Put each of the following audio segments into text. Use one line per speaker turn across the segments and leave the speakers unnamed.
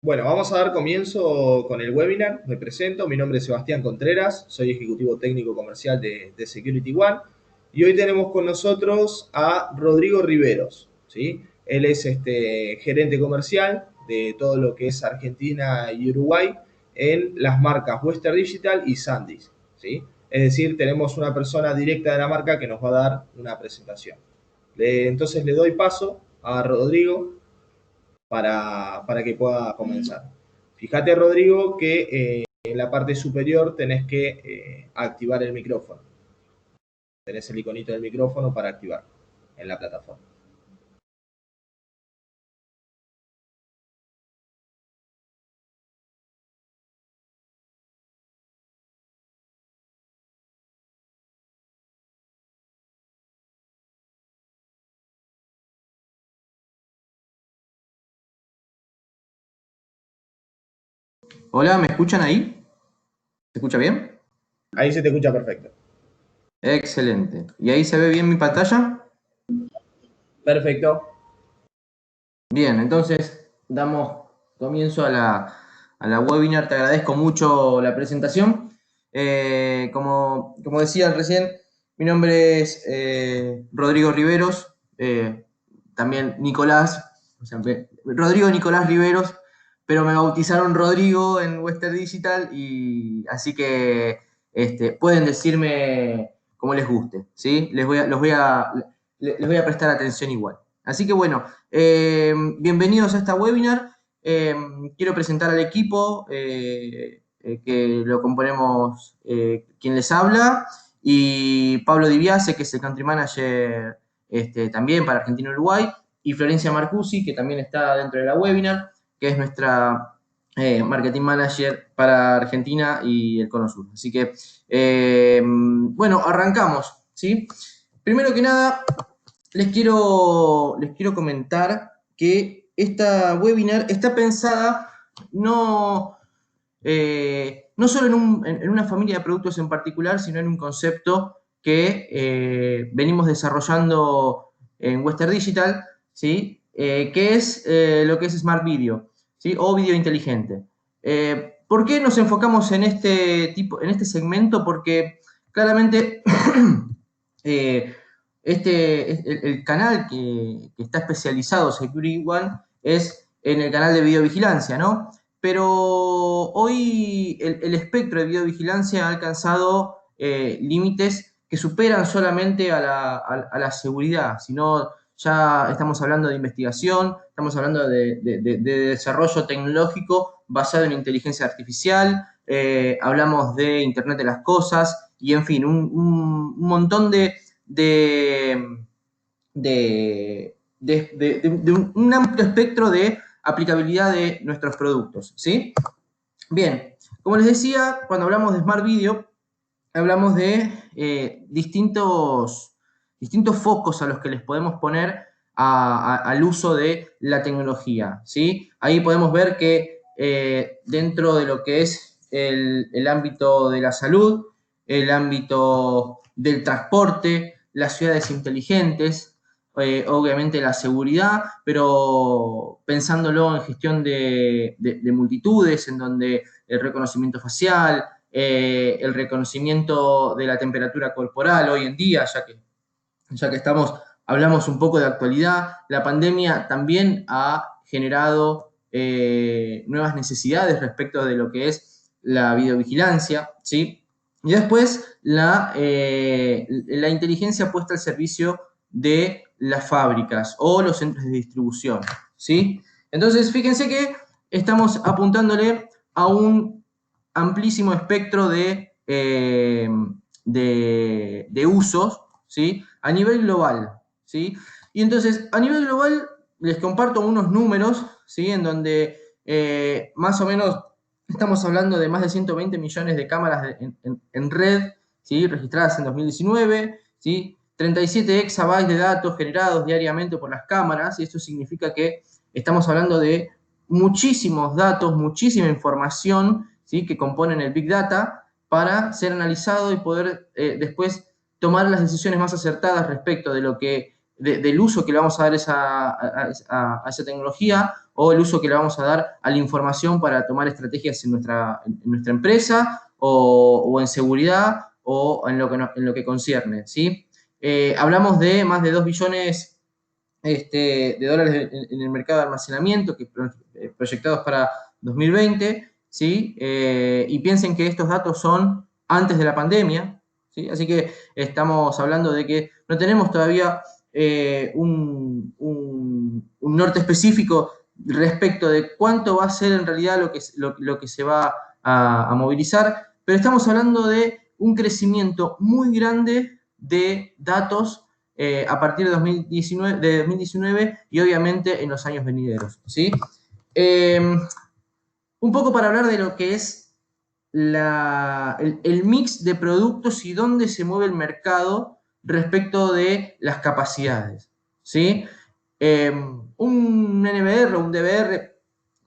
Bueno, vamos a dar comienzo con el webinar. Me presento, mi nombre es Sebastián Contreras, soy ejecutivo técnico comercial de Security One y hoy tenemos con nosotros a Rodrigo Riveros, ¿sí? Él es gerente comercial de todo lo que es Argentina y Uruguay en las marcas Western Digital y SanDisk, ¿sí? Es decir, tenemos una persona directa de la marca que nos va a dar una presentación. Entonces le doy paso a Rodrigo para que pueda comenzar. Fíjate, Rodrigo, que en la parte superior tenés que activar el micrófono. Tenés el iconito del micrófono para activar en la plataforma.
Hola, ¿me escuchan ahí? ¿Se escucha bien?
Ahí se te escucha perfecto.
Excelente. ¿Y ahí se ve bien mi pantalla?
Perfecto.
Bien, entonces damos comienzo a la webinar. Te agradezco mucho la presentación. Como decían recién, mi nombre es Rodrigo Riveros, también Nicolás, o sea, Rodrigo Nicolás Riveros, pero me bautizaron Rodrigo en Western Digital y así que pueden decirme como les guste, ¿sí? Les voy a prestar atención igual. Así que bueno, bienvenidos a esta webinar. Quiero presentar al equipo que lo componemos quien les habla y Pablo Dibiase, que es el Country Manager también para Argentina y Uruguay, y Florencia Marcusi, que también está dentro de la webinar, que es nuestra Marketing Manager para Argentina y el Cono Sur. Así que, bueno, arrancamos, ¿sí? Primero que nada, les quiero comentar que esta webinar está pensada no solo en una familia de productos en particular, sino en un concepto que venimos desarrollando en Western Digital, ¿sí? Que es lo que es Smart Video, ¿sí? O video inteligente. ¿Por qué nos enfocamos en en este segmento? Porque claramente eh, el canal que está especializado Security One es en el canal de videovigilancia, ¿no? Pero hoy el espectro de videovigilancia ha alcanzado límites que superan solamente a la seguridad, sino ya estamos hablando de investigación, estamos hablando de desarrollo tecnológico basado en inteligencia artificial, hablamos de Internet de las Cosas y, en fin, un montón de, de un amplio espectro de aplicabilidad de nuestros productos, ¿sí? Bien, como les decía, cuando hablamos de Smart Video, hablamos de distintos focos a los que les podemos poner al uso de la tecnología, ¿sí? Ahí podemos ver que dentro de lo que es el ámbito de la salud, el ámbito del transporte, las ciudades inteligentes, obviamente la seguridad, pero pensándolo en gestión de multitudes, en donde el reconocimiento facial, el reconocimiento de la temperatura corporal hoy en día, ya que hablamos un poco de actualidad, la pandemia también ha generado nuevas necesidades respecto de lo que es la videovigilancia, ¿sí? Y después la inteligencia puesta al servicio de las fábricas o los centros de distribución, ¿sí? Entonces, fíjense que estamos apuntándole a un amplísimo espectro de usos, ¿sí? A nivel global, ¿sí? Y entonces, a nivel global, les comparto unos números, ¿sí? En donde más o menos estamos hablando de más de 120 millones de cámaras en red, ¿sí? Registradas en 2019, ¿sí? 37 exabytes de datos generados diariamente por las cámaras, y esto significa que estamos hablando de muchísimos datos, muchísima información, ¿sí? Que componen el Big Data para ser analizado y poder después tomar las decisiones más acertadas respecto de lo que del uso que le vamos a dar a esa tecnología o el uso que le vamos a dar a la información para tomar estrategias en nuestra empresa o en seguridad o en lo que concierne, ¿sí? Hablamos de más de 2 billones de dólares en el mercado de almacenamiento que proyectados para 2020, ¿sí? Y piensen que estos datos son antes de la pandemia, ¿sí? Así que estamos hablando de que no tenemos todavía un norte específico respecto de cuánto va a ser en realidad lo que se va a movilizar, pero estamos hablando de un crecimiento muy grande de datos a partir de 2019 y obviamente en los años venideros, ¿sí? Un poco para hablar de lo que es el mix de productos y dónde se mueve el mercado respecto de las capacidades, ¿sí? Un NVR o un DVR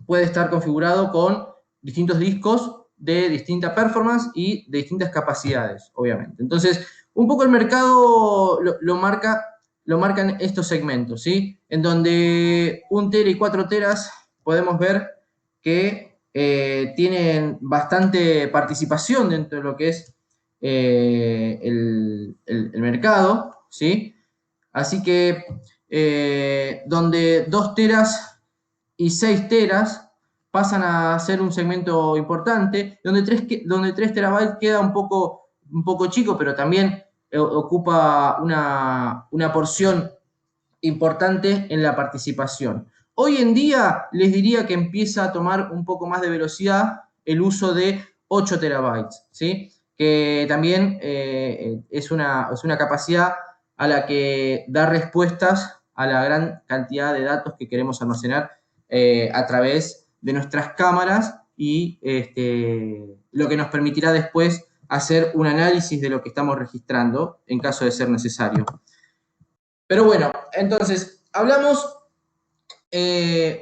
puede estar configurado con distintos discos de distinta performance y de distintas capacidades, obviamente. Entonces, un poco el mercado lo marcan estos segmentos, ¿sí? En donde 1 tera y 4 teras podemos ver que tienen bastante participación dentro de lo que es el mercado, ¿sí? Así que donde 2 teras y 6 teras pasan a ser un segmento importante, donde 3 terabytes queda un poco chico, pero también ocupa una porción importante en la participación. Hoy en día les diría que empieza a tomar un poco más de velocidad el uso de 8 terabytes, ¿sí? Que también es una capacidad a la que da respuestas a la gran cantidad de datos que queremos almacenar a través de nuestras cámaras y lo que nos permitirá después hacer un análisis de lo que estamos registrando en caso de ser necesario. Pero bueno, entonces, hablamos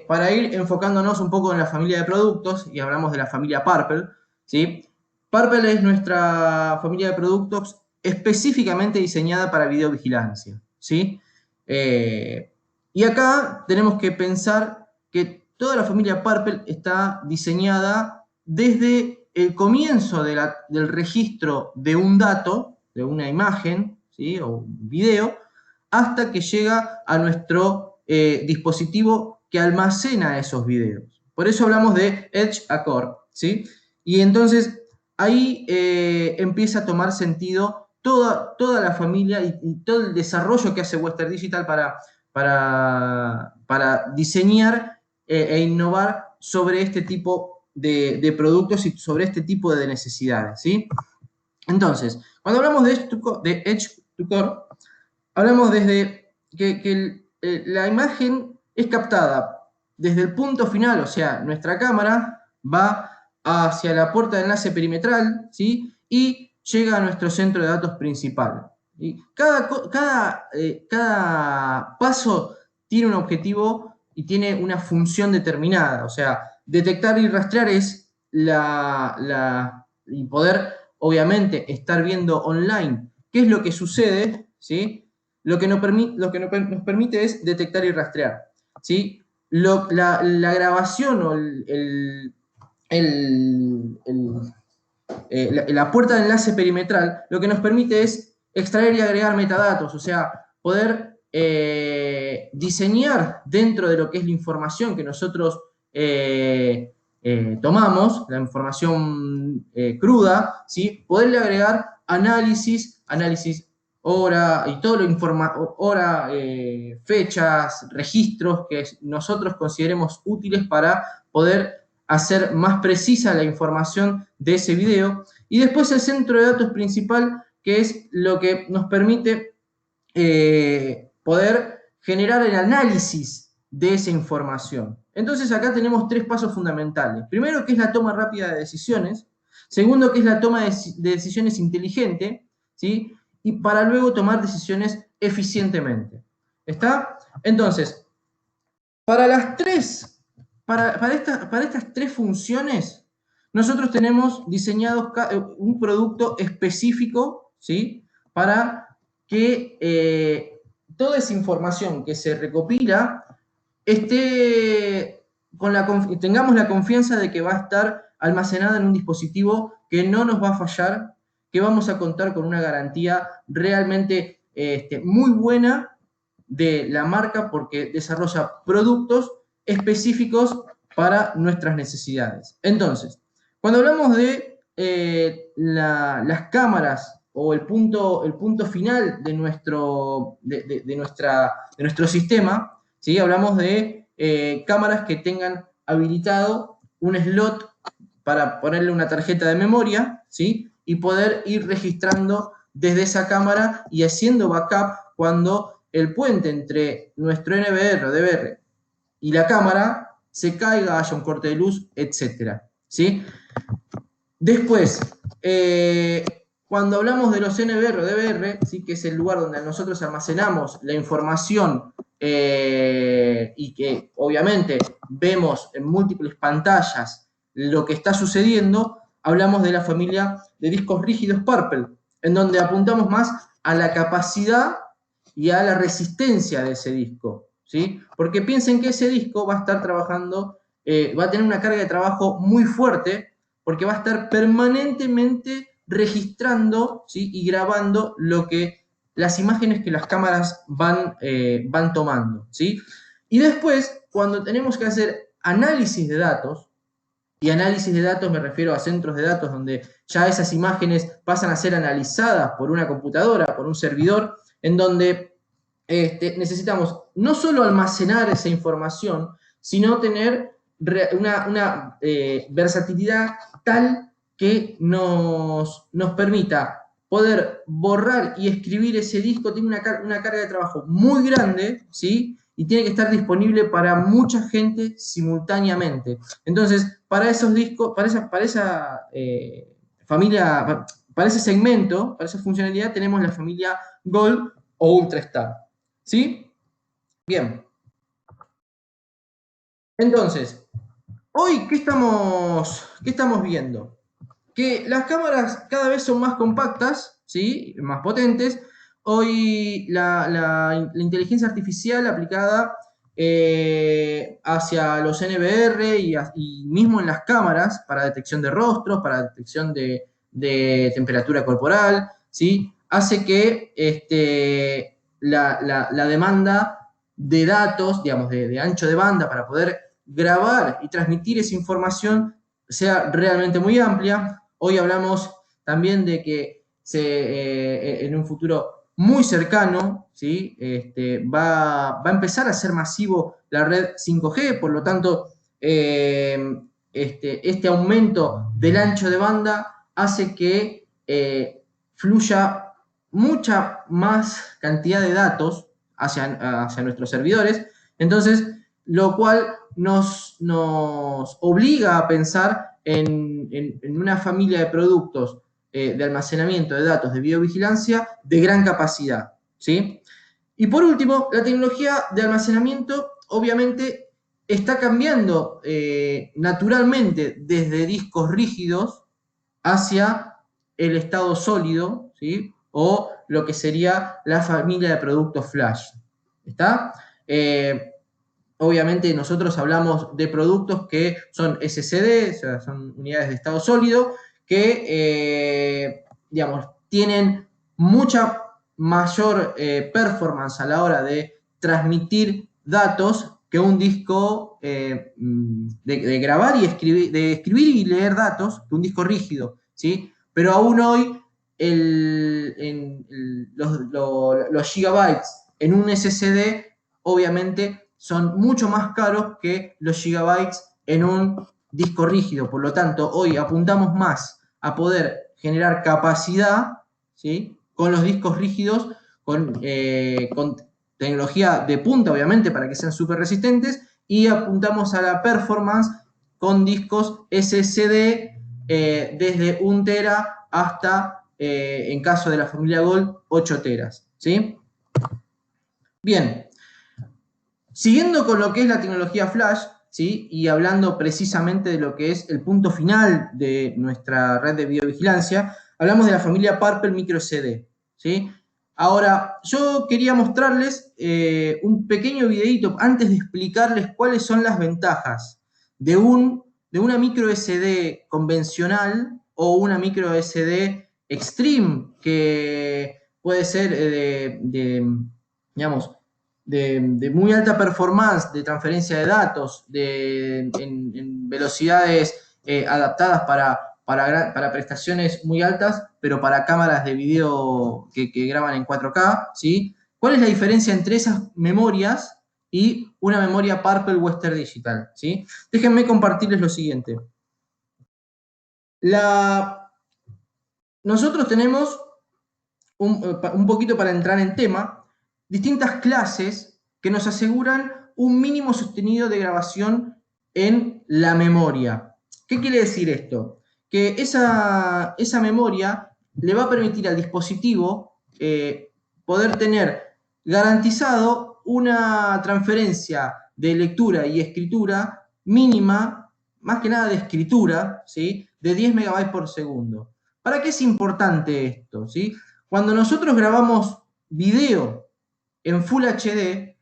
para ir enfocándonos un poco en la familia de productos y hablamos de la familia Purple, ¿sí? Purple es nuestra familia de productos específicamente diseñada para videovigilancia, ¿sí? Y acá tenemos que pensar que toda la familia Purple está diseñada desde el comienzo del registro de un dato, de una imagen, ¿sí? O un video, hasta que llega a nuestro dispositivo que almacena esos videos. Por eso hablamos de Edge a Core, ¿sí? Y entonces ahí empieza a tomar sentido toda la familia y todo el desarrollo que hace Western Digital para diseñar e innovar sobre este tipo de productos y sobre este tipo de necesidades, ¿sí? Entonces, cuando hablamos de Edge to Core, hablamos desde que la imagen es captada desde el punto final, o sea, nuestra cámara va hacia la puerta de enlace perimetral, ¿sí? Y llega a nuestro centro de datos principal. ¿Sí? Cada paso tiene un objetivo y tiene una función determinada, o sea, detectar y rastrear es y poder, obviamente, estar viendo online qué es lo que sucede, ¿sí? Lo que nos permite es detectar y rastrear, ¿sí? La grabación o la puerta de enlace perimetral lo que nos permite es extraer y agregar metadatos, o sea, poder diseñar dentro de lo que es la información que nosotros tomamos, la información cruda, ¿sí? Poderle agregar análisis hora y todo hora, fechas, registros que nosotros consideremos útiles para poder hacer más precisa la información de ese video. Y después el centro de datos principal, que es lo que nos permite poder generar el análisis de esa información. Entonces acá tenemos 3 pasos fundamentales. Primero, que es la toma rápida de decisiones. Segundo, que es la toma de decisiones inteligente, ¿sí? Y para luego tomar decisiones eficientemente. ¿Está? Entonces, para las tres, para estas 3 funciones, nosotros tenemos diseñado un producto específico, ¿sí? Para que toda esa información que se recopila tengamos la confianza de que va a estar almacenada en un dispositivo que no nos va a fallar, que vamos a contar con una garantía realmente muy buena de la marca porque desarrolla productos específicos para nuestras necesidades. Entonces, cuando hablamos de las cámaras o el punto final de nuestro sistema, ¿sí? Hablamos de cámaras que tengan habilitado un slot para ponerle una tarjeta de memoria, ¿sí? Y poder ir registrando desde esa cámara y haciendo backup cuando el puente entre nuestro NVR o DVR y la cámara se caiga, haya un corte de luz, etc. ¿Sí? Después, cuando hablamos de los NVR o DVR, ¿sí? Que es el lugar donde nosotros almacenamos la información y que obviamente vemos en múltiples pantallas lo que está sucediendo, hablamos de la familia de discos rígidos Purple, en donde apuntamos más a la capacidad y a la resistencia de ese disco, ¿sí? Porque piensen que ese disco va a estar trabajando, va a tener una carga de trabajo muy fuerte, porque va a estar permanentemente registrando, ¿sí? Y grabando las imágenes que las cámaras van tomando, ¿sí? Y después, cuando tenemos que hacer análisis de datos, y análisis de datos me refiero a centros de datos donde ya esas imágenes pasan a ser analizadas por una computadora, por un servidor, en donde necesitamos no solo almacenar esa información, sino tener una versatilidad tal que nos permita poder borrar y escribir ese disco. Tiene una carga de trabajo muy grande, ¿sí? Y tiene que estar disponible para mucha gente simultáneamente. Entonces, para esos discos, para esa familia, para ese segmento, para esa funcionalidad, tenemos la familia Gold o Ultrastar. ¿Sí? Bien. Entonces, hoy, ¿qué estamos viendo? Que las cámaras cada vez son más compactas, ¿sí? Más potentes. Hoy la inteligencia artificial aplicada hacia los NVR y mismo en las cámaras para detección de rostros, para detección de temperatura corporal, ¿sí? Hace que la demanda de datos, digamos, de ancho de banda para poder grabar y transmitir esa información sea realmente muy amplia. Hoy hablamos también de que en un futuro muy cercano, ¿sí? Va a empezar a ser masivo la red 5G, por lo tanto, este aumento del ancho de banda hace que fluya mucha más cantidad de datos hacia nuestros servidores, entonces, lo cual nos obliga a pensar en una familia de productos de almacenamiento de datos de videovigilancia de gran capacidad, ¿sí? Y por último, la tecnología de almacenamiento obviamente está cambiando naturalmente desde discos rígidos hacia el estado sólido, ¿sí? O lo que sería la familia de productos flash. ¿Está? Obviamente nosotros hablamos de productos que son SSD, o sea, son unidades de estado sólido, que, digamos, tienen mucha mayor performance a la hora de transmitir datos que un disco de grabar y escribir, de escribir y leer datos, que un disco rígido, ¿sí? Pero aún hoy los gigabytes en un SSD obviamente son mucho más caros que los gigabytes en un disco rígido. Por lo tanto, hoy apuntamos más a poder generar capacidad, ¿sí? Con los discos rígidos, con tecnología de punta, obviamente, para que sean súper resistentes, y apuntamos a la performance con discos SSD desde 1 tera hasta, en caso de la familia Gold, 8 teras. ¿Sí? Bien. Siguiendo con lo que es la tecnología flash, ¿sí? Y hablando precisamente de lo que es el punto final de nuestra red de videovigilancia, hablamos de la familia Purple Micro SD, ¿sí? Ahora, yo quería mostrarles un pequeño videito antes de explicarles cuáles son las ventajas de, de una micro SD convencional o una micro SD Extreme, que puede ser digamos, de muy alta performance, de transferencia de datos, en velocidades adaptadas para prestaciones muy altas, pero para cámaras de video que graban en 4K, ¿sí? ¿Cuál es la diferencia entre esas memorias y una memoria Purple Western Digital? ¿Sí? Déjenme compartirles lo siguiente. Nosotros tenemos, un poquito para entrar en tema, distintas clases que nos aseguran un mínimo sostenido de grabación en la memoria. ¿Qué quiere decir esto? Que esa memoria le va a permitir al dispositivo poder tener garantizado una transferencia de lectura y escritura mínima, más que nada de escritura, ¿sí? De 10 megabytes por segundo. ¿Para qué es importante esto? ¿Sí? Cuando nosotros grabamos video en Full HD,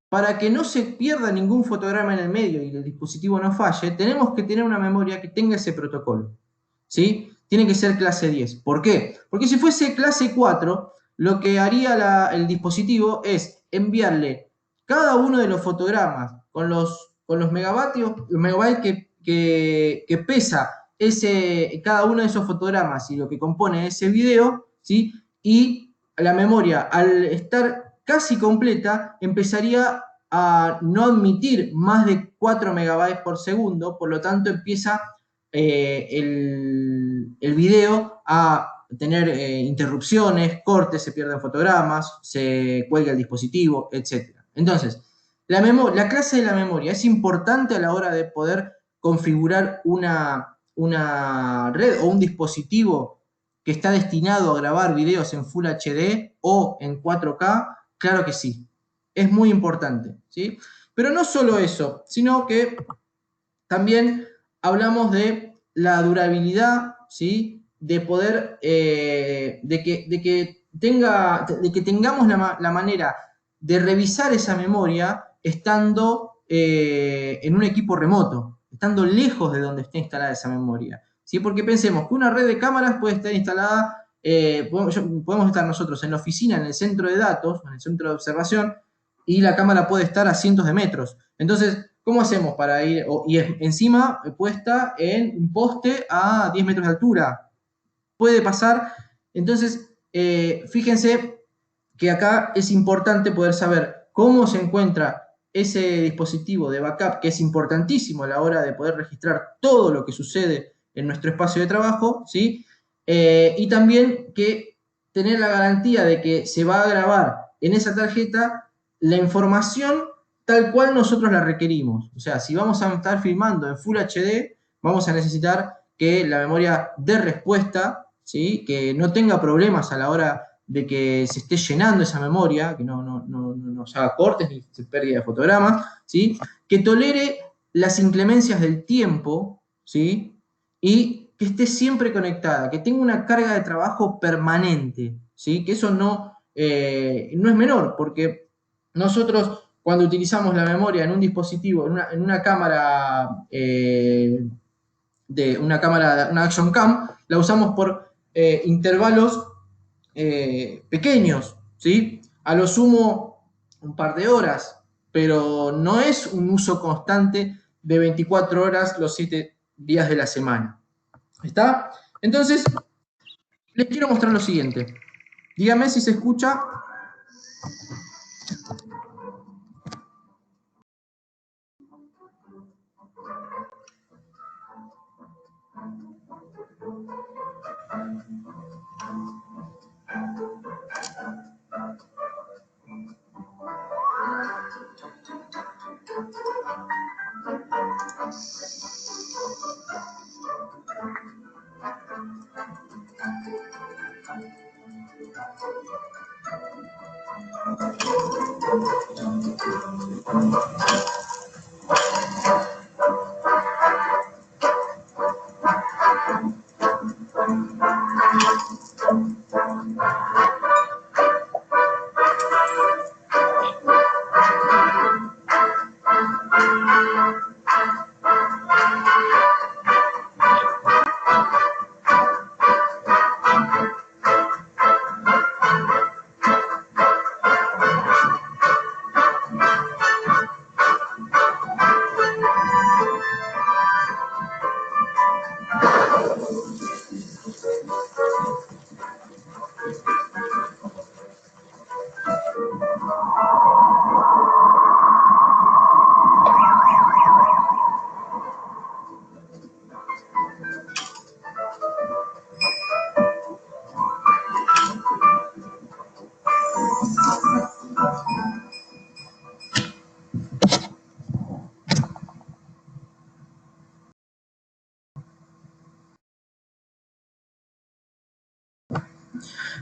para que no se pierda ningún fotograma en el medio y el dispositivo no falle, tenemos que tener una memoria que tenga ese protocolo. ¿Sí? Tiene que ser clase 10. ¿Por qué? Porque si fuese clase 4, lo que haría el dispositivo es enviarle cada uno de los fotogramas con los megavatios, los megabytes que pesa cada uno de esos fotogramas y lo que compone ese video, ¿sí? Y la memoria, al estar casi completa, empezaría a no admitir más de 4 megabytes por segundo, por lo tanto empieza el video a tener interrupciones, cortes, se pierden fotogramas, se cuelga el dispositivo, etc. Entonces, la clase de la memoria es importante a la hora de poder configurar una red o un dispositivo que está destinado a grabar videos en Full HD o en 4K. Claro que sí, es muy importante, ¿sí? Pero no solo eso, sino que también hablamos de la durabilidad, ¿sí? De poder, de que tengamos la manera de revisar esa memoria estando en un equipo remoto, estando lejos de donde esté instalada esa memoria. ¿Sí? Porque pensemos que una red de cámaras puede estar instalada, podemos estar nosotros en la oficina, en el centro de datos, en el centro de observación, y la cámara puede estar a cientos de metros. Entonces, ¿cómo hacemos para ir? Y encima puesta en un poste a 10 metros de altura. Puede pasar. Entonces, fíjense que acá es importante poder saber cómo se encuentra ese dispositivo de backup, que es importantísimo a la hora de poder registrar todo lo que sucede en nuestro espacio de trabajo, ¿sí? Y también que tener la garantía de que se va a grabar en esa tarjeta la información tal cual nosotros la requerimos. O sea, si vamos a estar filmando en Full HD, vamos a necesitar que la memoria dé respuesta, ¿sí? Que no tenga problemas a la hora de que se esté llenando esa memoria, que no nos haga cortes ni pérdida de fotogramas, ¿sí? Que tolere las inclemencias del tiempo, ¿sí? Y que esté siempre conectada, que tenga una carga de trabajo permanente, ¿sí? Que eso no es menor, porque nosotros cuando utilizamos la memoria en un dispositivo, en una cámara, una Action Cam, la usamos por intervalos pequeños, ¿sí? A lo sumo un par de horas, pero no es un uso constante de 24 horas los 7 días de la semana. ¿Está? Entonces, les quiero mostrar lo siguiente. Dígame si se escucha.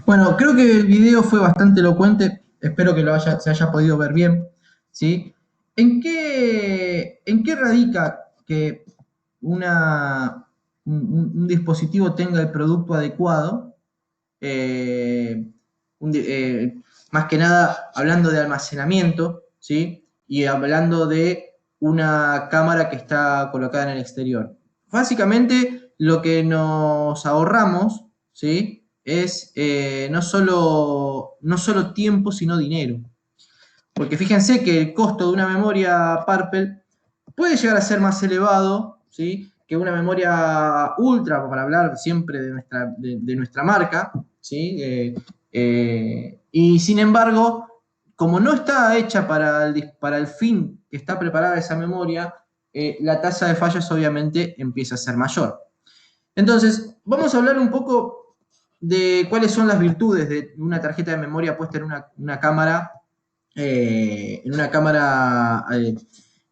Bueno, creo que el video fue bastante elocuente, espero que se haya podido ver bien, ¿sí? ¿En qué radica que un dispositivo tenga el producto adecuado? Eh, Más que nada hablando de almacenamiento, ¿sí? Y hablando de una cámara que está colocada en el exterior. Básicamente lo que nos ahorramos, ¿sí? Es no solo tiempo, sino dinero. Porque fíjense que el costo de una memoria Purple puede llegar a ser más elevado, ¿sí? Que una memoria ultra, para hablar siempre de nuestra marca, ¿sí? Y sin embargo, como no está hecha para el fin que está preparada esa memoria, la tasa de fallas obviamente empieza a ser mayor. Entonces, vamos a hablar un poco de cuáles son las virtudes de una tarjeta de memoria puesta en una cámara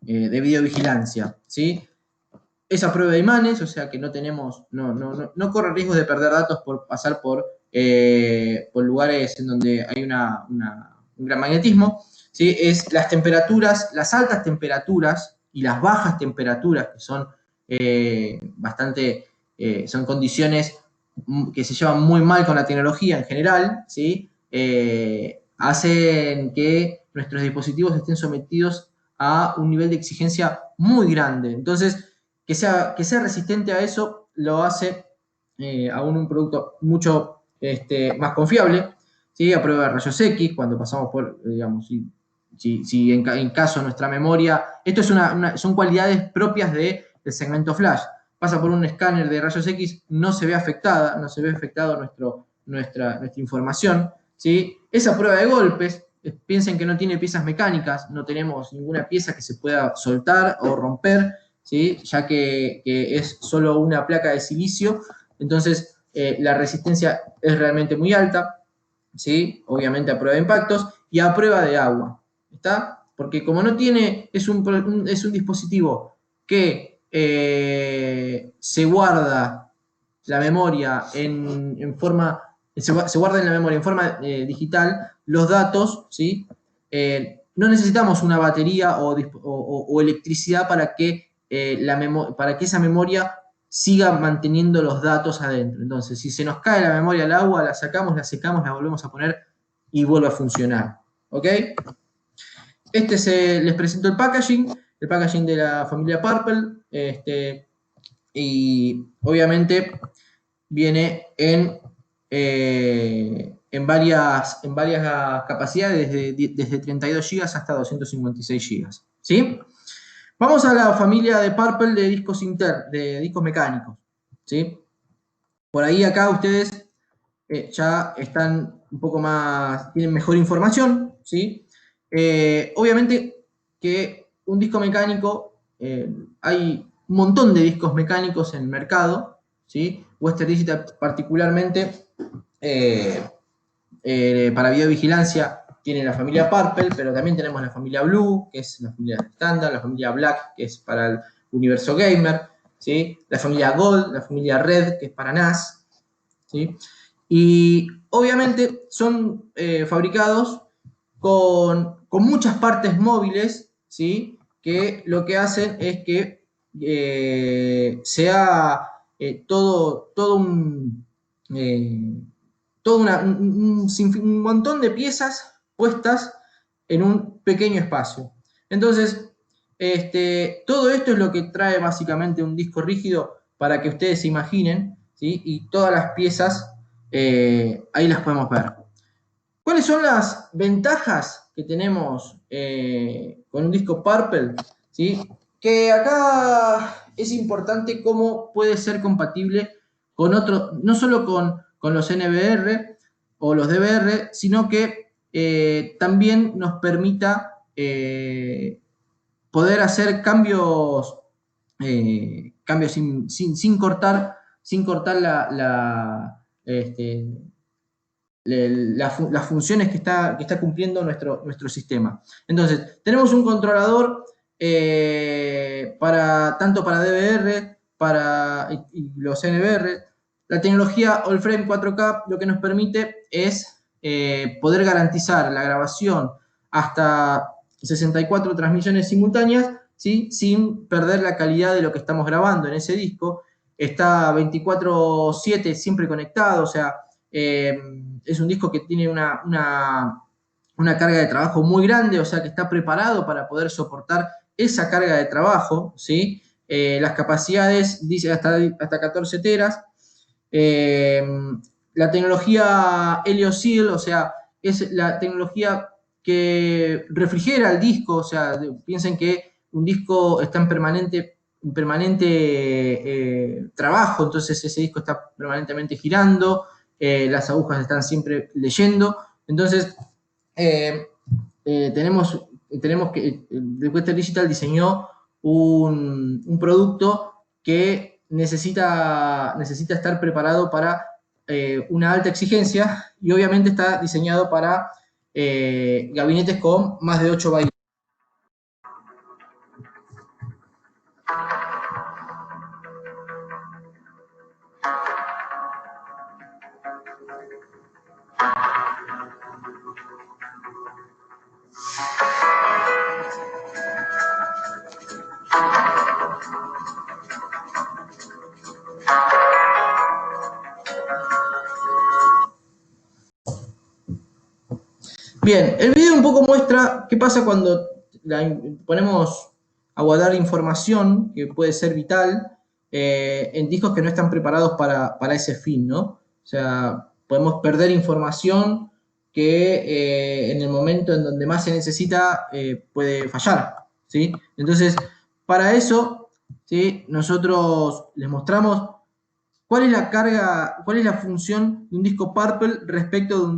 de videovigilancia, ¿sí? Es a prueba de imanes, o sea que no corre riesgos de perder datos por pasar por lugares en donde hay un gran magnetismo, ¿sí? Es las temperaturas, las altas temperaturas y las bajas temperaturas, que son son condiciones que se llevan muy mal con la tecnología en general, ¿sí? Hacen que nuestros dispositivos estén sometidos a un nivel de exigencia muy grande. Entonces, que sea resistente a eso lo hace aún un producto mucho más confiable, ¿sí? A prueba de rayos X, cuando pasamos por, digamos, si en caso nuestra memoria, esto son cualidades propias del segmento flash, pasa por un escáner de rayos X, no se ve afectado nuestra información, ¿sí? Esa prueba de golpes, piensen que no tiene piezas mecánicas, no tenemos ninguna pieza que se pueda soltar o romper, ¿sí? Ya que es solo una placa de silicio, entonces la resistencia es realmente muy alta, ¿sí? Obviamente a prueba de impactos y a prueba de agua, ¿está? Porque como no tiene, es un dispositivo que se guarda la memoria se guarda en la memoria en forma digital, los datos, ¿sí? No necesitamos una batería o electricidad para para que esa memoria siga manteniendo los datos adentro. Entonces, si se nos cae la memoria al agua, la sacamos, la secamos, la volvemos a poner y vuelve a funcionar. ¿Ok? Les presento el packaging de la familia Purple, y obviamente viene en varias capacidades, desde 32 GB hasta 256 GB. ¿Sí? Vamos a la familia de Purple de de discos mecánicos. ¿Sí? Por ahí acá ustedes ya están un poco más, tienen mejor información. ¿Sí? Obviamente que un disco mecánico, hay un montón de discos mecánicos en el mercado, ¿sí? Western Digital particularmente para videovigilancia tiene la familia Purple, pero también tenemos la familia Blue, que es la familia estándar, la familia Black, que es para el universo gamer, ¿sí? La familia Gold, la familia Red, que es para NAS, ¿sí? Y obviamente son fabricados con muchas partes móviles, ¿sí? Que lo que hacen es que sea todo un montón de piezas puestas en un pequeño espacio. Entonces, todo esto es lo que trae básicamente un disco rígido para que ustedes se imaginen, ¿sí? Y todas las piezas ahí las podemos ver. ¿Cuáles son las ventajas que tenemos con un disco Purple? ¿Sí? Que acá es importante cómo puede ser compatible con otros, no solo con los NVR o los DVR, sino que también nos permita poder hacer cambios sin cortar las funciones que está cumpliendo nuestro sistema. Entonces, tenemos un controlador tanto para DVR y los NVR. La tecnología Allframe 4K lo que nos permite es poder garantizar la grabación hasta 64 transmisiones simultáneas, ¿sí? Sin perder la calidad de lo que estamos grabando en ese disco. Está 24/7 siempre conectado, o sea, es un disco que tiene una carga de trabajo muy grande, o sea que está preparado para poder soportar esa carga de trabajo, ¿sí? Las capacidades, dice hasta 14 teras. La tecnología Helio Seal, o sea, es la tecnología que refrigera el disco, o sea, piensen que un disco está en permanente trabajo, entonces ese disco está permanentemente girando, las agujas están siempre leyendo, entonces eh, tenemos que, Western Digital diseñó un producto que necesita estar preparado para una alta exigencia y obviamente está diseñado para gabinetes con más de 8 bytes. Bien, el video un poco muestra qué pasa cuando ponemos a guardar información que puede ser vital en discos que no están preparados para ese fin, ¿no? O sea, podemos perder información que en el momento en donde más se necesita puede fallar, ¿sí? Entonces, para eso, ¿sí? Nosotros les mostramos ¿cuál es la carga, cuál es la función de un disco Purple respecto de un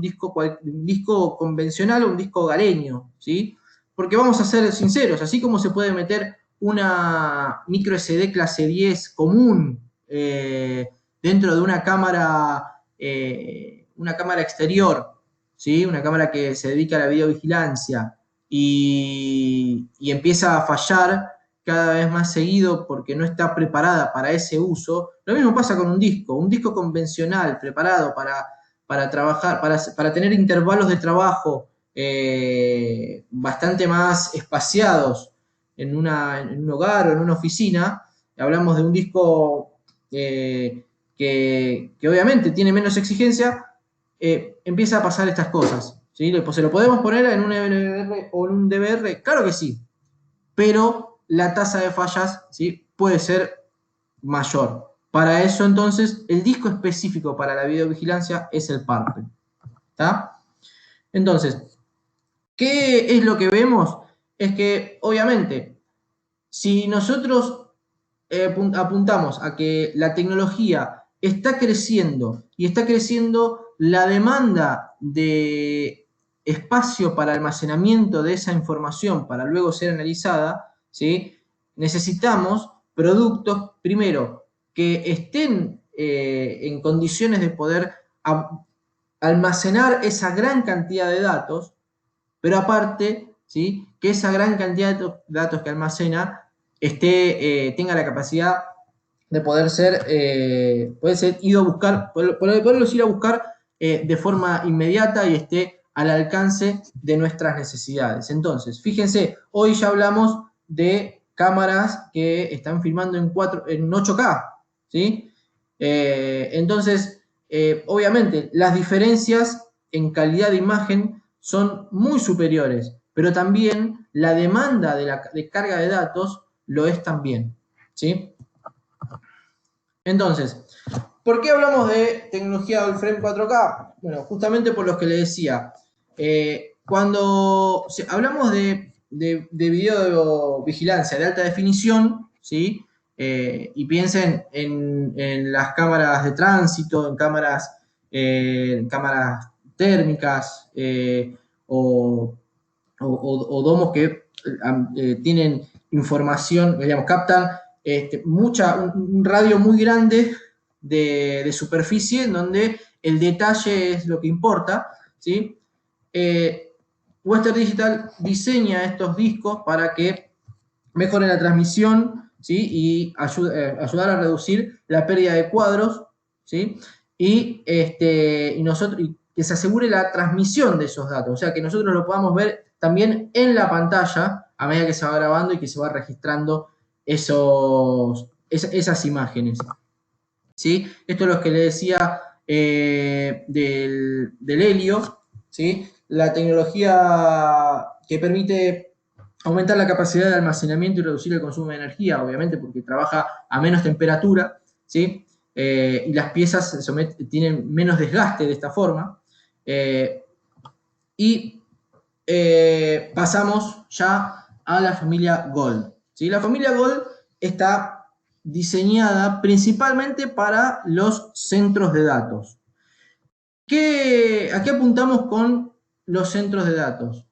disco convencional o un disco hogareño? ¿Sí? Porque vamos a ser sinceros, así como se puede meter una micro SD clase 10 común dentro de una cámara exterior, ¿sí? Una cámara que se dedica a la videovigilancia y empieza a fallar cada vez más seguido porque no está preparada para ese uso. Lo mismo pasa con un disco convencional preparado para trabajar, para tener intervalos de trabajo bastante más espaciados en un hogar o en una oficina. Hablamos de un disco que obviamente tiene menos exigencia, empieza a pasar estas cosas. ¿Sí? ¿Se lo podemos poner en un NVR o en un DVR? Claro que sí, pero la tasa de fallas, ¿sí? Puede ser mayor. Para eso, entonces, el disco específico para la videovigilancia es el Purple. ¿Está? Entonces, ¿qué es lo que vemos? Es que, obviamente, si nosotros apuntamos a que la tecnología está creciendo y está creciendo la demanda de espacio para almacenamiento de esa información para luego ser analizada, ¿sí? Necesitamos productos, primero, que estén en condiciones de poder almacenar esa gran cantidad de datos, pero aparte, ¿sí? Que esa gran cantidad de datos que almacena tenga la capacidad de puede ser ido a buscar, poderlos ir a buscar de forma inmediata y esté al alcance de nuestras necesidades. Entonces, fíjense, hoy ya hablamos de cámaras que están filmando en 8K, ¿sí? Entonces, obviamente, las diferencias en calidad de imagen son muy superiores. pero también la demanda de carga de datos lo es también, ¿sí? Entonces, ¿por qué hablamos de tecnología All-Frame 4K? Bueno, justamente por lo que le decía. Cuando hablamos de videovigilancia de alta definición, ¿sí? Y piensen en las cámaras de tránsito, en cámaras térmicas o domos que tienen información, digamos, captan un radio muy grande de superficie en donde el detalle es lo que importa, ¿sí? Western Digital diseña estos discos para que mejoren la transmisión, ¿sí? Y ayudar a reducir la pérdida de cuadros, ¿sí? Y que se asegure la transmisión de esos datos, o sea, que nosotros lo podamos ver también en la pantalla a medida que se va grabando y que se va registrando esas imágenes, ¿sí? Esto es lo que le decía del helio, ¿sí? La tecnología que permite aumentar la capacidad de almacenamiento y reducir el consumo de energía, obviamente porque trabaja a menos temperatura, ¿sí? Y las piezas tienen menos desgaste de esta forma. Y pasamos ya a la familia Gold, ¿sí? La familia Gold está diseñada principalmente para los centros de datos. ¿A qué apuntamos con los centros de datos?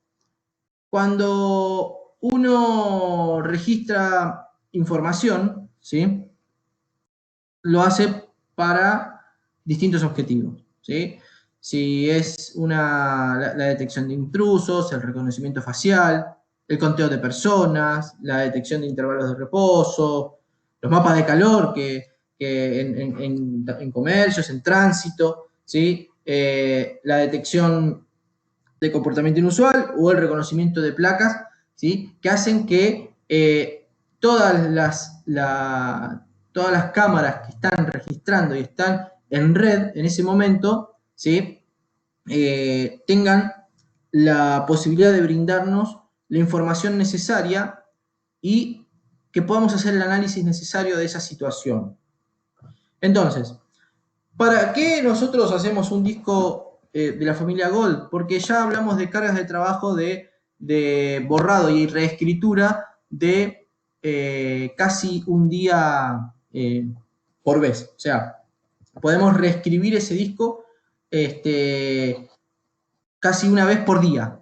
Cuando uno registra información, ¿sí? Lo hace para distintos objetivos, ¿sí? Si es la detección de intrusos, el reconocimiento facial, el conteo de personas, la detección de intervalos de reposo, los mapas de calor que en comercios, en tránsito, ¿sí? La detección de comportamiento inusual o el reconocimiento de placas, ¿sí? Que hacen que todas las cámaras que están registrando y están en red en ese momento, ¿sí? Tengan la posibilidad de brindarnos la información necesaria y que podamos hacer el análisis necesario de esa situación. Entonces, ¿para qué nosotros hacemos un disco de la familia Gold? Porque ya hablamos de cargas de trabajo de borrado y reescritura de casi un día por vez. O sea, podemos reescribir ese disco casi una vez por día,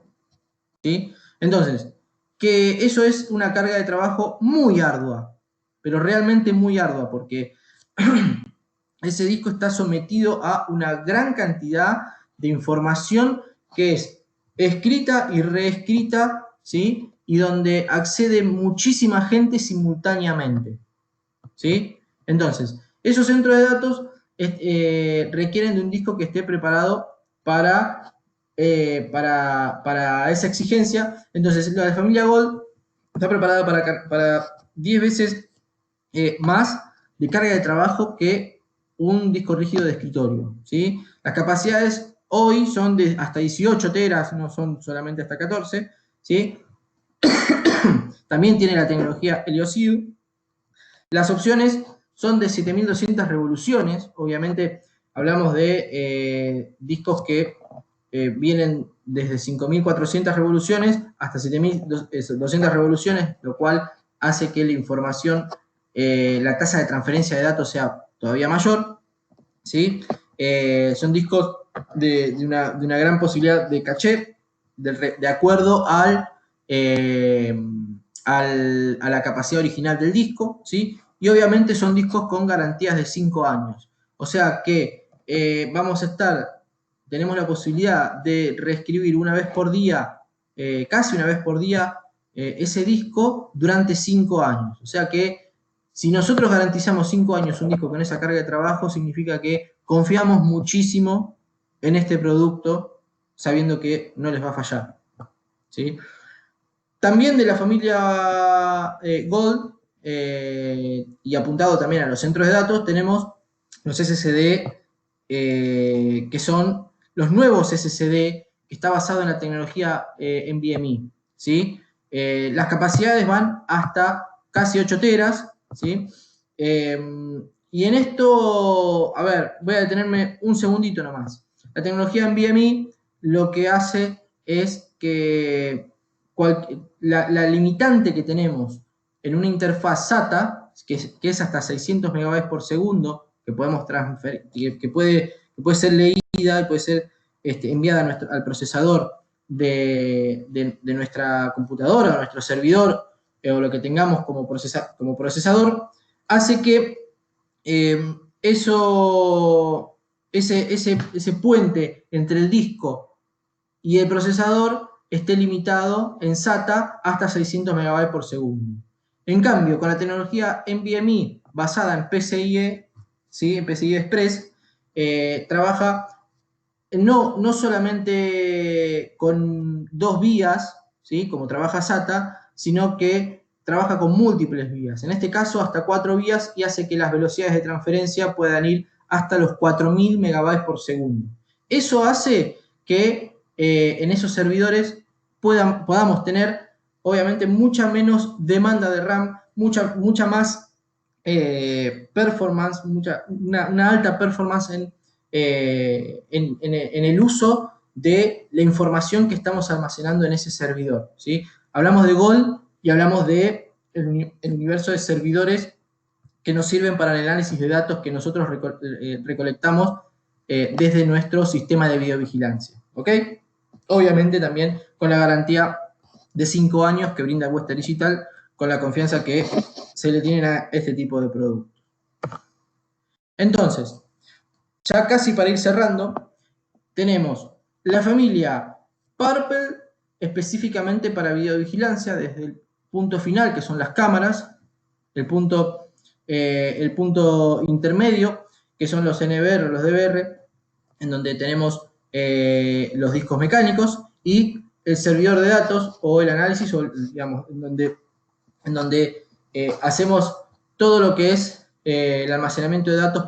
¿sí? Entonces, que eso es una carga de trabajo muy ardua, pero realmente muy ardua, porque ese disco está sometido a una gran cantidad de información que es escrita y reescrita, ¿sí? Y donde accede muchísima gente simultáneamente, ¿sí? Entonces, esos centros de datos requieren de un disco que esté preparado para esa exigencia. Entonces, la de familia Gold está preparada para 10 veces más de carga de trabajo que un disco rígido de escritorio, ¿sí? Las capacidades hoy son de hasta 18 teras, no son solamente hasta 14, ¿sí? También tiene la tecnología Helio-CID. Las opciones son de 7200 revoluciones, obviamente hablamos de discos que vienen desde 5400 revoluciones hasta 7200 revoluciones, lo cual hace que la información, la tasa de transferencia de datos sea todavía mayor, ¿sí? Son discos de una gran posibilidad de caché, de acuerdo a la capacidad original del disco, ¿sí? Y obviamente son discos con garantías de 5 años. O sea que tenemos la posibilidad de reescribir una vez por día, casi una vez por día, ese disco durante 5 años. O sea que si nosotros garantizamos 5 años un disco con esa carga de trabajo, significa que confiamos muchísimo en este producto, sabiendo que no les va a fallar, ¿sí? También de la familia Gold, y apuntado también a los centros de datos, tenemos los SSD, que son los nuevos SSD, que está basado en la tecnología NVMe, ¿sí? Las capacidades van hasta casi 8 teras, ¿sí? Y en esto, a ver, voy a detenerme un segundito nomás. La tecnología NVMe lo que hace es que la limitante que tenemos en una interfaz SATA, que es hasta 600 megabytes por segundo, que podemos transferir, que puede ser leída y puede ser enviada al procesador de nuestra computadora o nuestro servidor o lo que tengamos como procesador, hace que ese puente entre el disco y el procesador esté limitado en SATA hasta 600 megabytes por segundo. En cambio, con la tecnología NVMe basada en PCIe, ¿sí? En PCIe Express, trabaja no solamente con 2 vías, ¿sí? Como trabaja SATA, sino que trabaja con múltiples vías. En este caso, hasta 4 vías y hace que las velocidades de transferencia puedan ir hasta los 4000 megabytes por segundo. Eso hace que en esos servidores podamos tener, obviamente, mucha menos demanda de RAM, mucha más performance, una alta performance en el uso de la información que estamos almacenando en ese servidor, ¿sí? Hablamos de Gold y hablamos de el universo de servidores que nos sirven para el análisis de datos que nosotros recolectamos desde nuestro sistema de videovigilancia, ¿ok? Obviamente también con la garantía de 5 años que brinda Western Digital, con la confianza que se le tienen a este tipo de productos. Entonces, ya casi para ir cerrando, tenemos la familia Purple específicamente para videovigilancia desde el punto final, que son las cámaras, el punto intermedio, que son los NVR o los DVR, en donde tenemos los discos mecánicos, y el servidor de datos o el análisis, o, digamos, en donde hacemos todo lo que es el almacenamiento de datos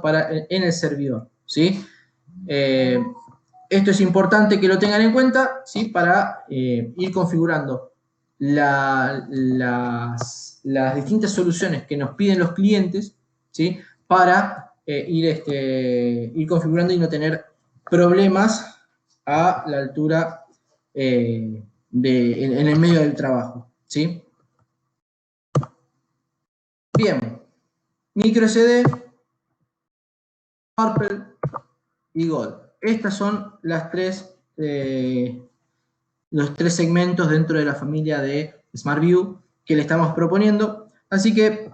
en el servidor, ¿sí? Esto es importante que lo tengan en cuenta, ¿sí? Para ir configurando las distintas soluciones que nos piden los clientes, ¿sí? Para ir configurando y no tener problemas a la altura en el medio del trabajo, ¿sí? Bien, micro SD, Purple y Gold. Estas son los 3 segmentos dentro de la familia de SmartView que le estamos proponiendo. Así que,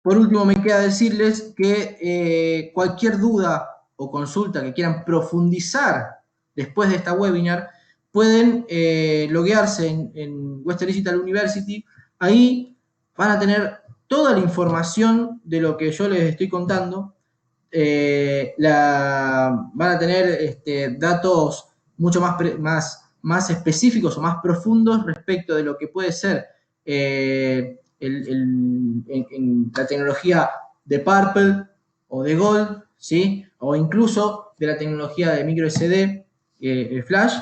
por último, me queda decirles que cualquier duda o consulta que quieran profundizar después de esta webinar, pueden loguearse en Western Digital University. Ahí van a tener toda la información de lo que yo les estoy contando. Van a tener datos mucho más específicos o más profundos respecto de lo que puede ser en la tecnología de Purple o de Gold, ¿sí? O incluso de la tecnología de micro SD, Flash,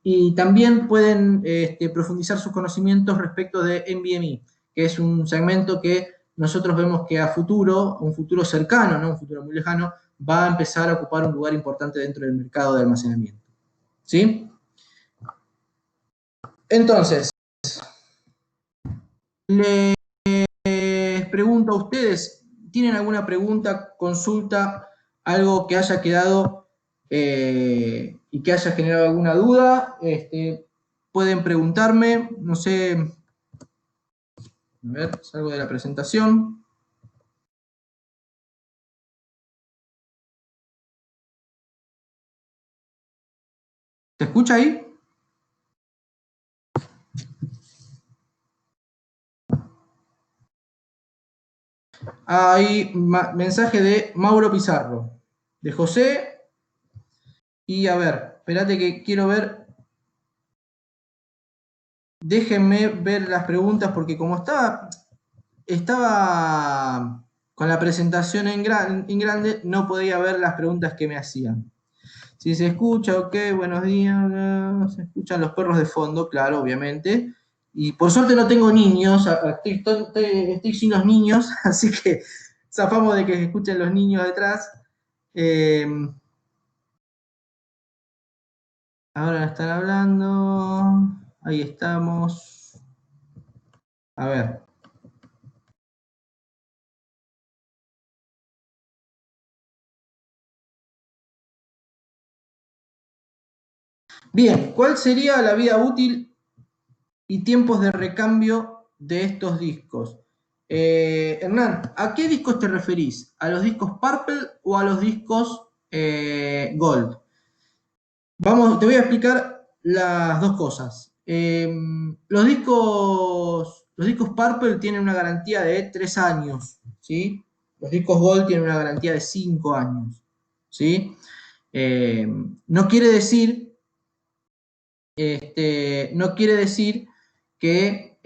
y también pueden profundizar sus conocimientos respecto de NVMe, que es un segmento que nosotros vemos que a futuro, un futuro cercano, no un futuro muy lejano, va a empezar a ocupar un lugar importante dentro del mercado de almacenamiento. ¿Sí? Entonces, les pregunto a ustedes, ¿tienen alguna pregunta, consulta, algo que haya quedado y que haya generado alguna duda? Pueden preguntarme, no sé. A ver, salgo de la presentación. ¿Se escucha ahí? Hay mensaje de Mauro Pizarro, de José. Y a ver, espérate que quiero ver. Déjenme ver las preguntas porque como estaba con la presentación en grande, no podía ver las preguntas que me hacían. Si se escucha, ok, buenos días. Se escuchan los perros de fondo, claro, obviamente. y por suerte no tengo niños, estoy sin los niños, así que zafamos de que se escuchen los niños detrás. Ahora están hablando, ahí estamos. A ver. Bien, ¿cuál sería la vida útil y tiempos de recambio de estos discos? Hernán, ¿a qué discos te referís? ¿A los discos Purple o a los discos Gold? Vamos, te voy a explicar las dos cosas. Los discos Purple tienen una garantía de 3 años, ¿sí? Los discos Gold tienen una garantía de 5 años, ¿sí? No quiere decir no quiere decir que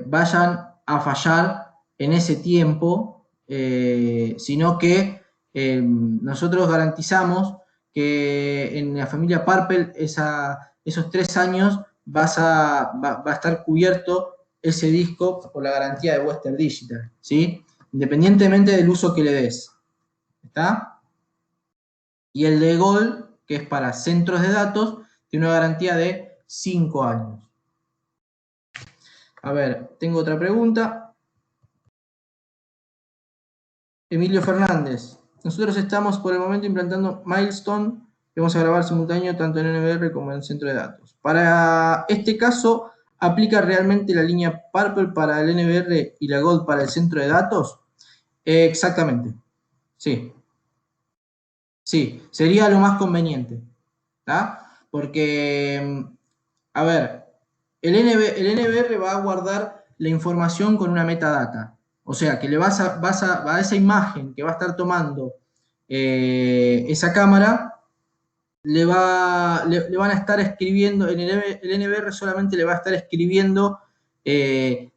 vayan a fallar en ese tiempo, sino que nosotros garantizamos que en la familia Purple esos 3 años va a estar cubierto ese disco por la garantía de Western Digital, ¿sí? Independientemente del uso que le des. ¿Está? Y el de Gold, que es para centros de datos, tiene una garantía de 5 años. A ver, tengo otra pregunta. Emilio Fernández. Nosotros estamos por el momento implantando Milestone, que vamos a grabar simultáneo tanto en NVR como en centro de datos. Para este caso, ¿aplica realmente la línea Purple para el NVR y la Gold para el centro de datos? Exactamente. Sí. Sí, sería lo más conveniente. ¿Tá? Porque, a ver, el NVR va a guardar la información con una metadata. O sea, que le a esa imagen que va a estar tomando esa cámara, le van a estar escribiendo, el NVR solamente le va a estar escribiendo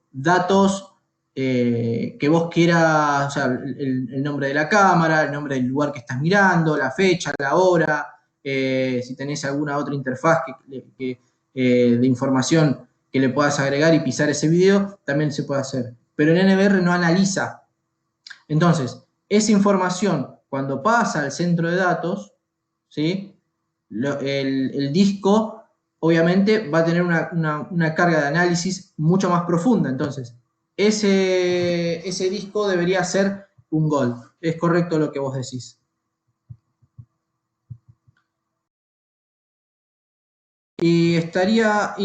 datos que vos quieras, o sea, el nombre de la cámara, el nombre del lugar que estás mirando, la fecha, la hora, si tenés alguna otra interfaz de información que le puedas agregar y pisar ese video, también se puede hacer. Pero el NVR no analiza. Entonces, esa información, cuando pasa al centro de datos, ¿sí? El disco obviamente va a tener una carga de análisis mucho más profunda. Entonces, ese disco debería ser un Gold. Es correcto lo que vos decís. Y estaría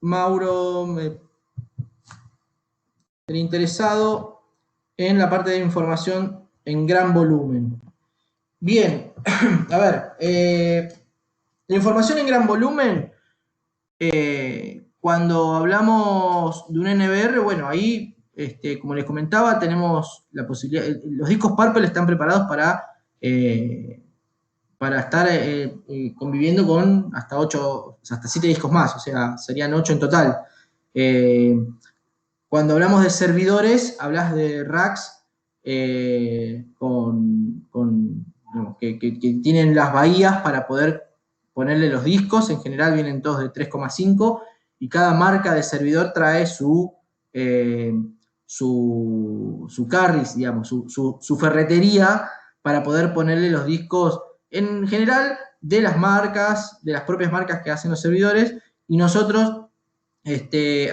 Mauro interesado en la parte de información en gran volumen. Bien, a ver, la información en gran volumen, cuando hablamos de un NVR, bueno, ahí, como les comentaba, tenemos la posibilidad, los discos Purple están preparados para estar conviviendo con hasta 8, hasta 7 discos más, o sea, serían 8 en total. Cuando hablamos de servidores, hablas de racks que tienen las bahías para poder ponerle los discos. En general vienen todos de 3,5 y cada marca de servidor trae su carries, digamos, su ferretería para poder ponerle los discos, en general, de las propias marcas que hacen los servidores, y nosotros,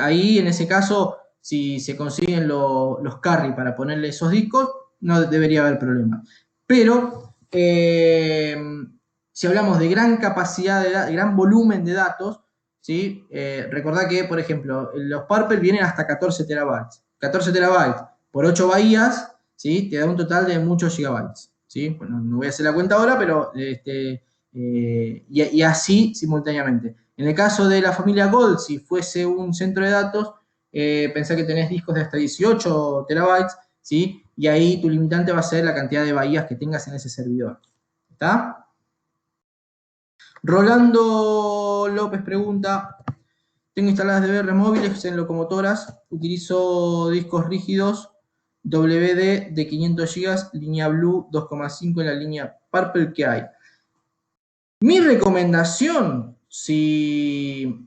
ahí en ese caso, si se consiguen los carry para ponerle esos discos, no debería haber problema. Pero si hablamos de gran capacidad, de gran volumen de datos, ¿sí? Recordá que, por ejemplo, los Purple vienen hasta 14 terabytes. 14 terabytes por 8 bahías, ¿sí? Te da un total de muchos gigabytes. ¿Sí? Bueno, no voy a hacer la cuenta ahora, pero y así simultáneamente. En el caso de la familia Gold, si fuese un centro de datos, pensá que tenés discos de hasta 18 terabytes, ¿sí? Y ahí tu limitante va a ser la cantidad de bahías que tengas en ese servidor. ¿Está? Rolando López pregunta: tengo instaladas DVR móviles en locomotoras, utilizo discos rígidos WD de 500 GB, línea Blue 2,5 en la línea Purple que hay. Mi recomendación, si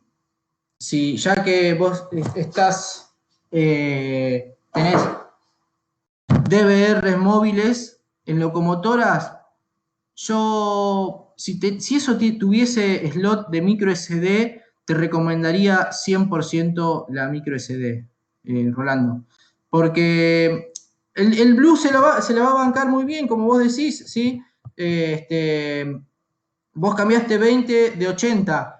si ya que vos estás, tenés DVR móviles en locomotoras, yo, si eso tuviese slot de micro SD, te recomendaría 100% la micro SD, Rolando. Porque el Blue se la va a bancar muy bien, como vos decís, ¿sí? Vos cambiaste 20 de 80,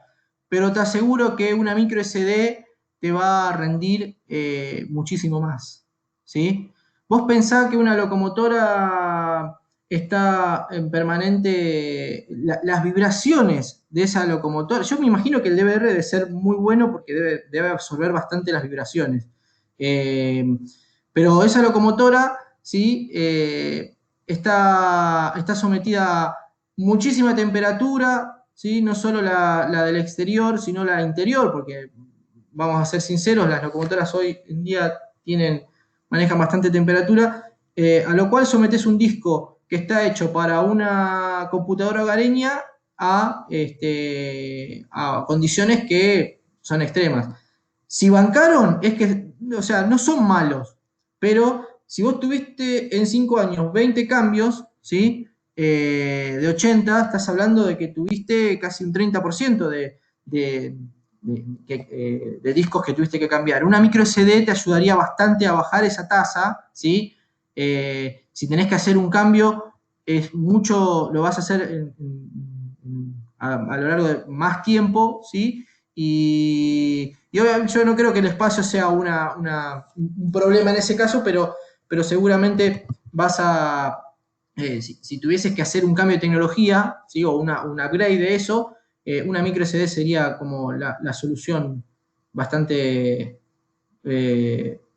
pero te aseguro que una micro SD te va a rendir muchísimo más, ¿sí? Vos pensás que una locomotora está en permanente, las vibraciones de esa locomotora, yo me imagino que el DVR debe ser muy bueno porque debe absorber bastante las vibraciones. Eh, pero esa locomotora, ¿sí? Está sometida a muchísima temperatura, ¿sí? No solo la del exterior, sino la interior, porque vamos a ser sinceros, las locomotoras hoy en día manejan bastante temperatura, a lo cual sometes un disco que está hecho para una computadora hogareña a condiciones que son extremas. Si bancaron, es que, o sea, no son malos, pero si vos tuviste en 5 años 20 cambios, ¿sí? De 80, estás hablando de que tuviste casi un 30% de discos que tuviste que cambiar. Una micro SD te ayudaría bastante a bajar esa tasa, ¿sí? Si tenés que hacer un cambio, es mucho, lo vas a hacer a lo largo de más tiempo, ¿sí? Y obviamente yo no creo que el espacio sea un problema en ese caso, pero seguramente vas a, si tuvieses que hacer un cambio de tecnología, ¿sí? O un upgrade de eso, una micro SD sería como la solución bastante,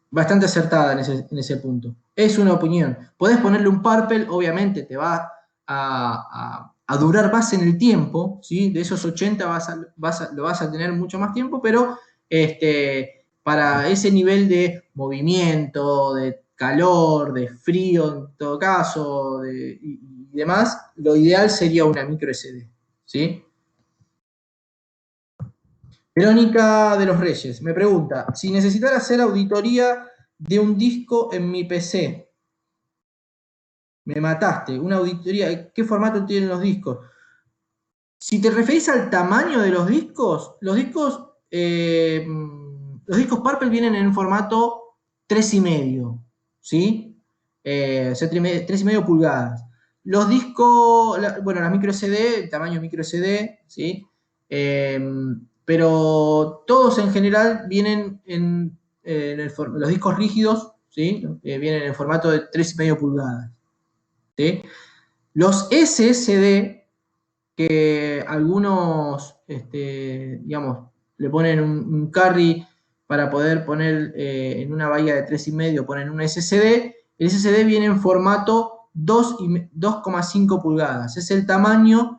bastante acertada en ese punto. Es una opinión. Podés ponerle un Purple, obviamente te va a durar más en el tiempo, ¿sí? De esos 80 lo vas a tener mucho más tiempo, pero para ese nivel de movimiento, de calor, de frío en todo caso, y demás, lo ideal sería una micro SD, ¿sí? Verónica de los Reyes me pregunta, si necesitara hacer auditoría de un disco en mi PC, me mataste, una auditoría, ¿qué formato tienen los discos? Si te referís al tamaño de los discos Purple vienen en formato 3,5, ¿sí? O sea, 3,5 pulgadas. Los discos, bueno, las micro SD, tamaño micro SD, ¿sí? Eh, pero todos en general vienen los discos rígidos, ¿sí? Vienen en formato de 3,5 pulgadas, ¿sí? Los SSD, que algunos, digamos, le ponen un carry para poder poner en una bahía de 3,5, ponen un SSD. El SSD viene en formato 2,5 pulgadas. Es el tamaño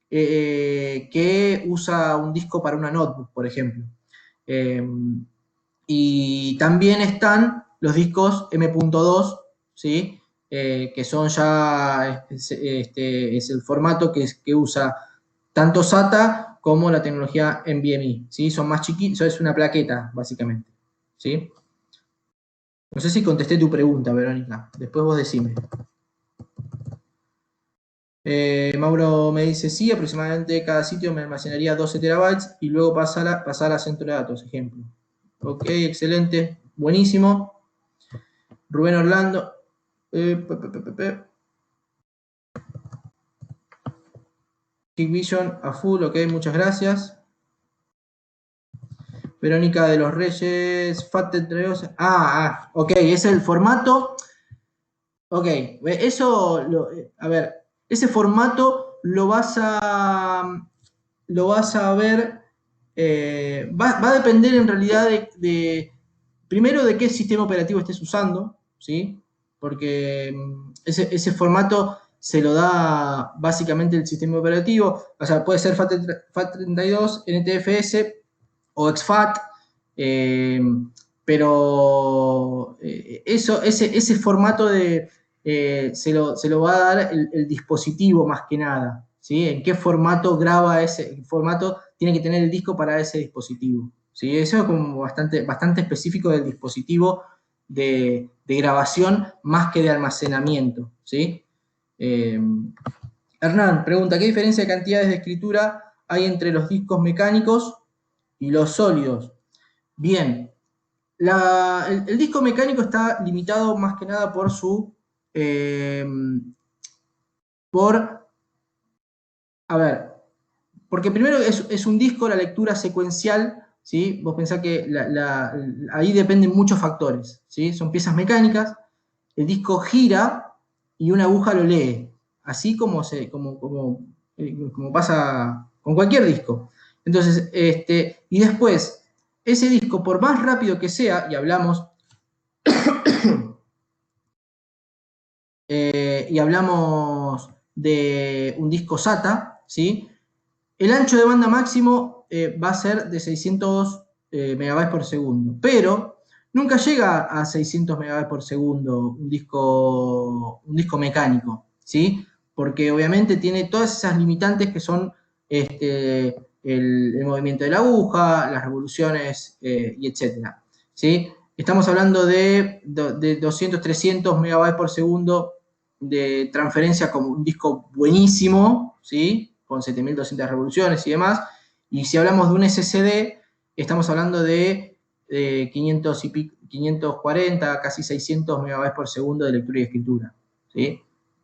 que usa un disco para una notebook, por ejemplo. Eh, y también están los discos M.2, ¿sí? Que son ya, es el formato que usa tanto SATA como la tecnología NVMe, ¿sí? Son más chiquitos, es una plaqueta, básicamente, ¿sí? No sé si contesté tu pregunta, Verónica, después vos decime. Mauro me dice, sí, aproximadamente cada sitio me almacenaría 12 terabytes y luego pasar a centro de datos, ejemplo. Ok, excelente, buenísimo. Rubén Orlando. Kick Vision a full, ok, muchas gracias. Verónica de los Reyes, FAT entre ok, es el formato. Ok, a ver, ese formato lo vas a ver, va a depender en realidad primero de qué sistema operativo estés usando, ¿sí? Porque ese formato se lo da básicamente el sistema operativo, o sea, puede ser FAT32, NTFS o exFAT, eh, pero ese formato se lo va a dar el dispositivo más que nada, ¿sí? En qué formato graba ese formato tiene que tener el disco para ese dispositivo, ¿sí? Eso es como bastante específico del dispositivo de grabación más que de almacenamiento, ¿sí? Hernán pregunta, ¿qué diferencia de cantidades de escritura hay entre los discos mecánicos y los sólidos? Bien, el disco mecánico está limitado más que nada por eh, por, a ver, porque primero es un disco, la lectura secuencial, ¿sí? Vos pensás que ahí dependen muchos factores, ¿sí? Son piezas mecánicas, el disco gira y una aguja lo lee, así como pasa con cualquier disco. Entonces, y después, ese disco, por más rápido que sea, y hablamos de un disco SATA, ¿sí? El ancho de banda máximo va a ser de 600 megabytes por segundo, pero nunca llega a 600 megabytes por segundo un disco mecánico, ¿sí? Porque obviamente tiene todas esas limitantes que son el movimiento de la aguja, las revoluciones y etcétera, ¿sí? Estamos hablando de 200, 300 megabytes por segundo de transferencia como un disco buenísimo, ¿sí? Con 7200 revoluciones y demás. Y si hablamos de un SSD, estamos hablando de 540, casi 600 megabytes por segundo de lectura y escritura, ¿sí?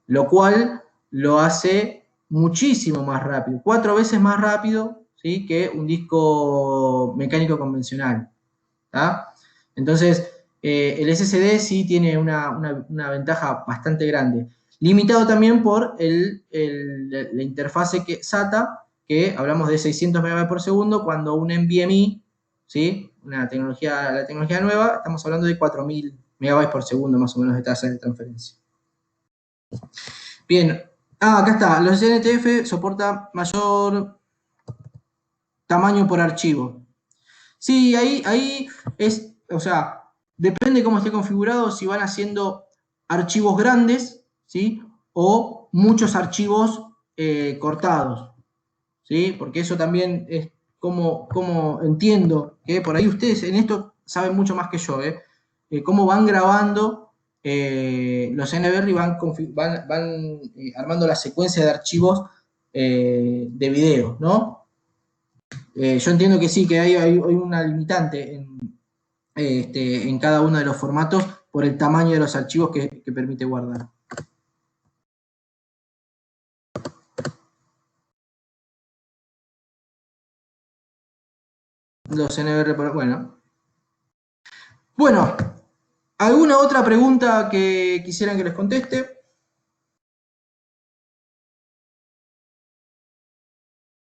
Lo cual lo hace muchísimo más rápido, 4 veces más rápido, ¿sí? Que un disco mecánico convencional. ¿Tá? Entonces, el SSD sí tiene una ventaja bastante grande. Limitado también por la interfase SATA, que hablamos de 600 megabytes por segundo, cuando un NVMe, ¿sí? La tecnología nueva, estamos hablando de 4000 megabytes por segundo más o menos de tasa de transferencia. Bien, acá está, los NTF soportan mayor tamaño por archivo. Sí, ahí es, o sea, depende cómo esté configurado, si van haciendo archivos grandes, ¿sí? O muchos archivos cortados, ¿sí? Porque eso también es como entiendo que por ahí ustedes en esto saben mucho más que yo, ¿eh? Cómo van grabando los NVR y van armando la secuencia de archivos de video, ¿no? Yo entiendo que sí, que hay una limitante en cada uno de los formatos por el tamaño de los archivos que permite guardar. Los NVR, bueno, ¿alguna otra pregunta que quisieran que les conteste?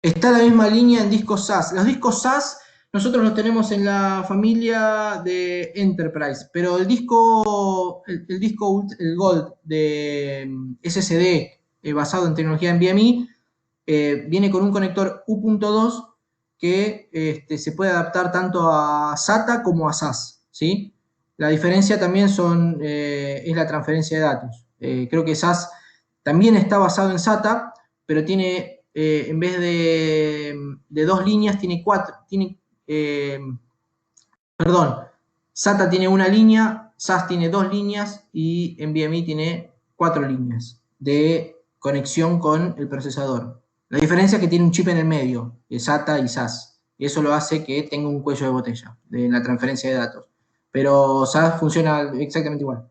Está la misma línea en discos SAS. Los discos SAS nosotros los tenemos en la familia de Enterprise, pero el disco el Gold de SSD basado en tecnología NVMe viene con un conector U.2 que se puede adaptar tanto a SATA como a SAS, ¿sí? La diferencia también es la transferencia de datos. Creo que SAS también está basado en SATA, pero tiene, en vez de 2 líneas, tiene 4. Perdón, SATA tiene una línea, SAS tiene 2 líneas y NVMe tiene 4 líneas de conexión con el procesador. La diferencia es que tiene un chip en el medio, de SATA y SAS, y eso lo hace que tenga un cuello de botella en la transferencia de datos. Pero SAS funciona exactamente igual.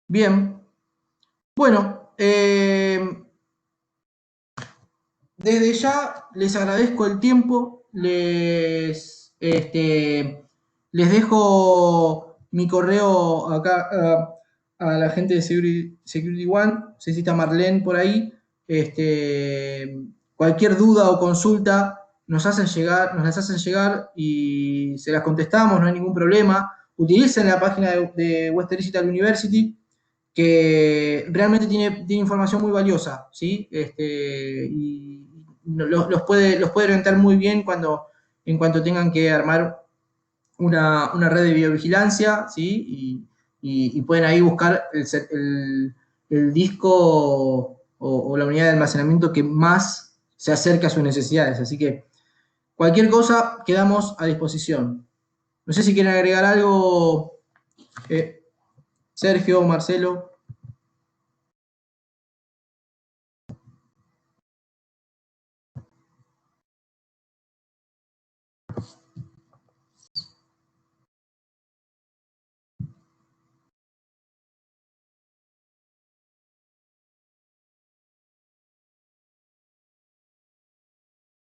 Bien, bueno, desde ya les agradezco el tiempo, les dejo mi correo acá a la gente de Security One, no sé si está Marlene por ahí. Cualquier duda o consulta nos las hacen llegar y se las contestamos, no hay ningún problema. Utilicen la página de Western Digital University, que realmente tiene información muy valiosa, ¿sí? Y los puede orientar muy bien en cuanto tengan que armar una red de videovigilancia, ¿sí? Y pueden ahí buscar el disco o la unidad de almacenamiento que más se acerca a sus necesidades. Así que cualquier cosa quedamos a disposición. No sé si quieren agregar algo, Sergio, Marcelo.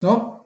¿No?